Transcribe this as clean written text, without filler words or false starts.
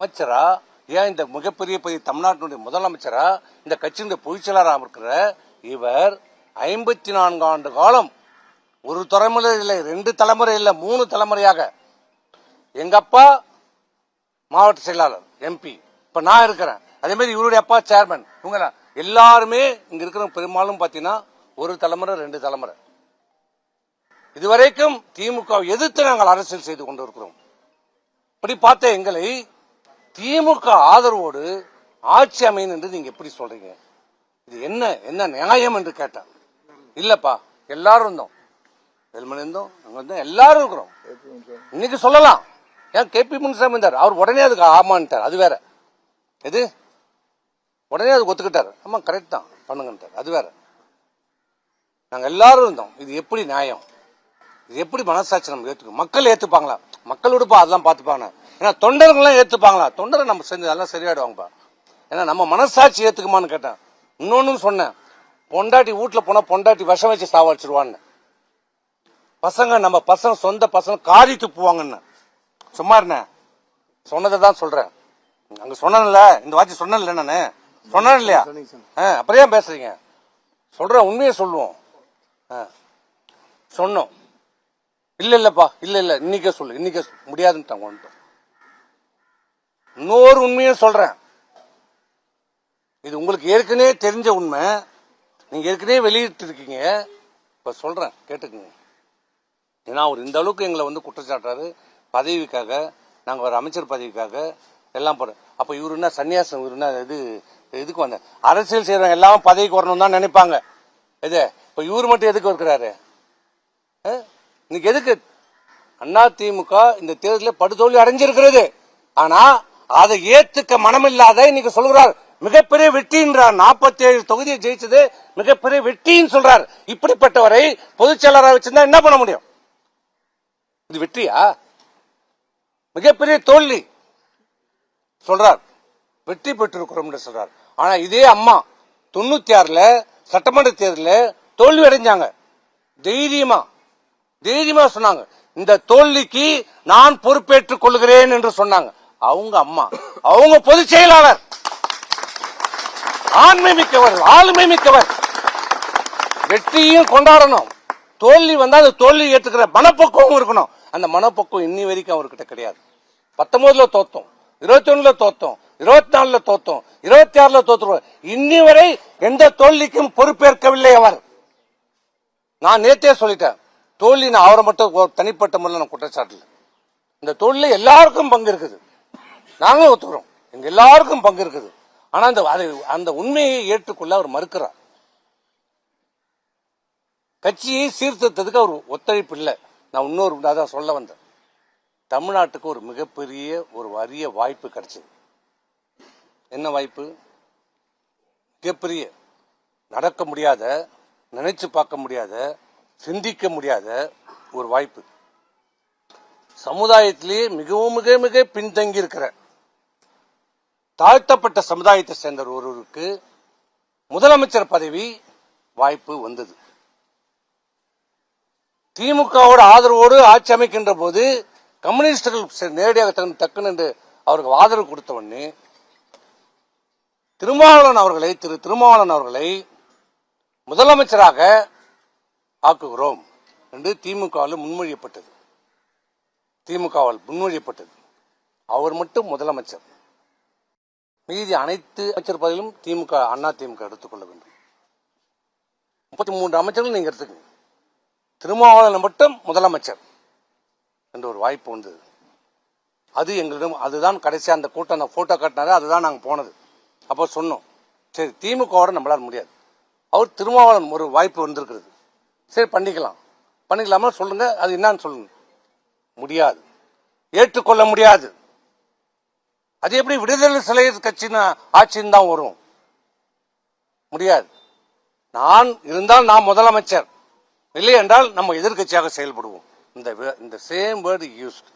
அமைச்சரா ஏன் இந்த மிகப்பெரிய தமிழ்நாட்டினுடைய முதலமைச்சரா இந்த கட்சியினுடைய பொதுச்செயலாளராக இருக்கிற இவர் 54 ஆண்டு காலம் ஒரு தலைமுறை இல்லை, 2 தலைமுறை இல்லை, 3 தலைமுறையாக எங்க அப்பா மாவட்ட செயலாளர் எம்பி, இப்ப நான் இருக்கிறேன். அதே மாதிரி இவருடைய அப்பா சேர்மன். இவங்க எல்லாருமே இங்க இருக்கிற பெரும்பாலும் பாத்தீங்கன்னா ஒரு தலைமுறை 2 தலைமுறை. இதுவரைக்கும் திமுக எதிர்த்து நாங்கள் அரசியல் செய்து கொண்டிருக்கிறோம். இப்படி பார்த்த எங்களை திமுக ஆதரவோடு ஆட்சி அமையும் என்று நீங்க எப்படி சொல்றீங்க? இது என்ன நியாயம் என்று கேட்டேன். இல்லப்பா, எல்லாரும் இருந்தோம், வெல்மணி இருந்தோம், அங்க இருந்தோம், எல்லாரும் இருக்கிறோம். இன்னைக்கு சொல்லலாம், ஏன் கேபி முனுசாமி இருந்தார், அவர் உடனே அதுக்கு ஆமான்ட்டார். அது வேற. எது உடனே அதுக்கு ஒத்துக்கிட்டாரு. ஆமா கரெக்ட் தான், பண்ணுங்கன்ட்டார். அது வேற. நாங்க எல்லாரும் இருந்தோம். இது எப்படி நியாயம்? இது எப்படி மனசாட்சி நம்ம ஏத்துக்கும்? மக்கள் ஏத்துப்பாங்களா? மக்கள் விடுப்பா, அதெல்லாம் பாத்துப்பாங்க. ஏன்னா தொண்டர்கள்லாம் ஏத்துப்பாங்களா? தொண்டரை நம்ம செஞ்சு அதெல்லாம் சரியாயிடுவாங்கப்பா. ஏன்னா நம்ம மனசாட்சி ஏத்துக்குமான்னு கேட்டேன். இன்னொன்னு சொன்னேன், பொண்டாட்டி வீட்டுல போனா பொண்டாட்டி விஷம் வச்சு சாவடிச்சிருவான்னு. பசங்க நம்ம பசங்க சொந்த பசங்க காரி துப்புவாங்கன்னு சும்மா இருந்தேன். சொன்னதை தான் சொல்றேன். அங்க சொன்னேன்ல, இந்த வாட்சி சொன்னேன்ல, நானு சொன்னேன் இல்லையா? அப்புறம் ஏன் பேசுறீங்க? சொல்றேன், உண்மையை சொல்லுவோம். சொன்னோம். இல்லப்பா, இல்ல இன்னைக்கே சொல்லு, இன்னைக்கே முடியாதுன்னு இன்னொரு உண்மையை சொல்றேன். இது உங்களுக்கு ஏற்கனவே தெரிஞ்ச உண்மை, நீங்க ஏற்கனவே வெளியிட்டு இருக்கீங்க. இப்ப சொல்றேன், கேட்டுக்குங்க. ஏன்னா அவர் இந்த அளவுக்கு எங்களை குற்றச்சாட்டாரு பதவிக்காக, நாங்க ஒரு அமைச்சர் பதவிக்காக எல்லாம் போற. அப்ப இவரு என்ன சன்னியாசம்? இவரு என்ன இதுக்கு வந்த அரசியல் செய்யறவங்க எல்லாம் பதவிக்கு வரணும் தான் நினைப்பாங்க. இது இப்ப இவரு மட்டும் எதுக்கு இருக்கிறாரு? இன்னைக்கு எதுக்கு? அதிமுக இந்த தேர்தலில் படுதோல்வி அடைஞ்சிருக்கிறது. ஆனா அதை ஏத்துக்க மனமில்லாத இன்னைக்கு சொல்கிறார் மிகப்பெரிய வெற்றின்றார். 47 தொகுதியை ஜெயிச்சது மிகப்பெரிய வெற்றின்னு சொல்றார். இப்படிப்பட்டவரை பொதுச் செயலாளராக வச்சிருந்தா என்ன பண்ண முடியும்? இது வெற்றியா? மிகப்பெரிய தோல்வி சொல்றார். வெற்றி பெற்றிருக்கிறோம் சொல்றார். ஆனா இதே அம்மா 96ல சட்டமன்ற தேர்தலில் தோல்வி அடைஞ்சாங்க. தைரியமா சொன்னாங்க, இந்த தோல்விக்கு நான் பொறுப்பேற்றுக் கொள்கிறேன் என்று சொன்னாங்க. அவங்க அம்மா, அவங்க பொதுச் செயலாளர், ஆண்மை மிக்கவர், ஆளுமை மிக்கவர். வெற்றியும் கொண்டாடணும், தோல்வி வந்தா அந்த தோல்வி ஏற்றுக்கிற மனப்பக்குவம் இருக்கணும். அந்த மனப்பக்குவம் இன்னி வரைக்கும் அவர்கிட்ட கிடையாது. 19ல தோத்தோம், 21ல தோத்தோம், 24ல தோத்தோம், 26ல தோத்துருவோம். இன்னி வரை எந்த தோல்விக்கும் பொறுப்பேற்கவில்லை அவர். நான் நேத்தே சொல்லிட்டேன், தோல்வி நான் அவரை மட்டும் தனிப்பட்ட முறையில் நான் குற்றச்சாட்டு. இந்த தோல்வியில எல்லாருக்கும் பங்கு இருக்குது, நாங்களும் ஒத்துக்கிறோம், எங்க எல்லாருக்கும் பங்கு இருக்குது. ஆனா அந்த உண்மையை ஏற்றுக்கொள்ள அவர் மறுக்கிறார். கட்சியை சீர்திருத்தத்துக்கு அவர் ஒத்துழைப்பு இல்லை. நான் இன்னொரு அதான் சொல்ல வந்தேன். தமிழ்நாட்டுக்கு ஒரு மிகப்பெரிய ஒரு அரிய வாய்ப்பு கிடைச்சது. என்ன வாய்ப்பு? மிகப்பெரிய, நடக்க முடியாத, நினைச்சு பார்க்க முடியாத, சிந்திக்க முடியாத ஒரு வாய்ப்பு. சமுதாயத்திலேயே மிகவும் மிக மிக பின்தங்கி இருக்கிற தாழ்த்தப்பட்ட சமுதாயத்தை சேர்ந்த ஒருவருக்கு முதலமைச்சர் பதவி வாய்ப்பு வந்தது. திமுகவோட ஆதரவோடு ஆட்சி அமைக்கின்ற போது கம்யூனிஸ்டுகள் நேரடியாக டக்குன்னு அவருக்கு ஆதரவு கொடுத்த உடனே திரு திருமாவளவன் அவர்களை முதலமைச்சராக ஆக்குகிறோம் என்று திமுகவால் முன்மொழியப்பட்டது. அவர் மட்டும் முதலமைச்சர், மீதி அனைத்து அமைச்சர் பதவியிலும் திமுக அதிமுக எடுத்துக்கொள்ள வேண்டும். 33 அமைச்சர்கள் நீங்க எடுத்துக்கங்க, திருமாவளவன் மட்டும் முதலமைச்சர் என்ற ஒரு வாய்ப்பு வந்தது. அது எங்களிடம், அதுதான் கடைசியா அந்த கூட்டம் போட்டோ காட்டினாரு, அதுதான் நாங்க போனது. அப்போ சொன்னோம், சரி திமுகவோட நம்மளால முடியாது, அவர் திருமாவளவன் ஒரு வாய்ப்பு வந்திருக்கிறது, சரி பண்ணிக்கலாமா சொல்லுங்க, அது என்னன்னு சொல்லுங்க. முடியாது, ஏற்றுக்கொள்ள முடியாது. அது எப்படி விடுதலை சிறுத்தைகள் கட்சின்னு ஆட்சின்னு தான் வரும்? முடியாது. நான் இருந்தால் நான் முதலமைச்சர், இல்லை என்றால் நம்ம எதிர்கட்சியாக செயல்படுவோம். இந்த சேம் வேர்டு யூஸ்ட்.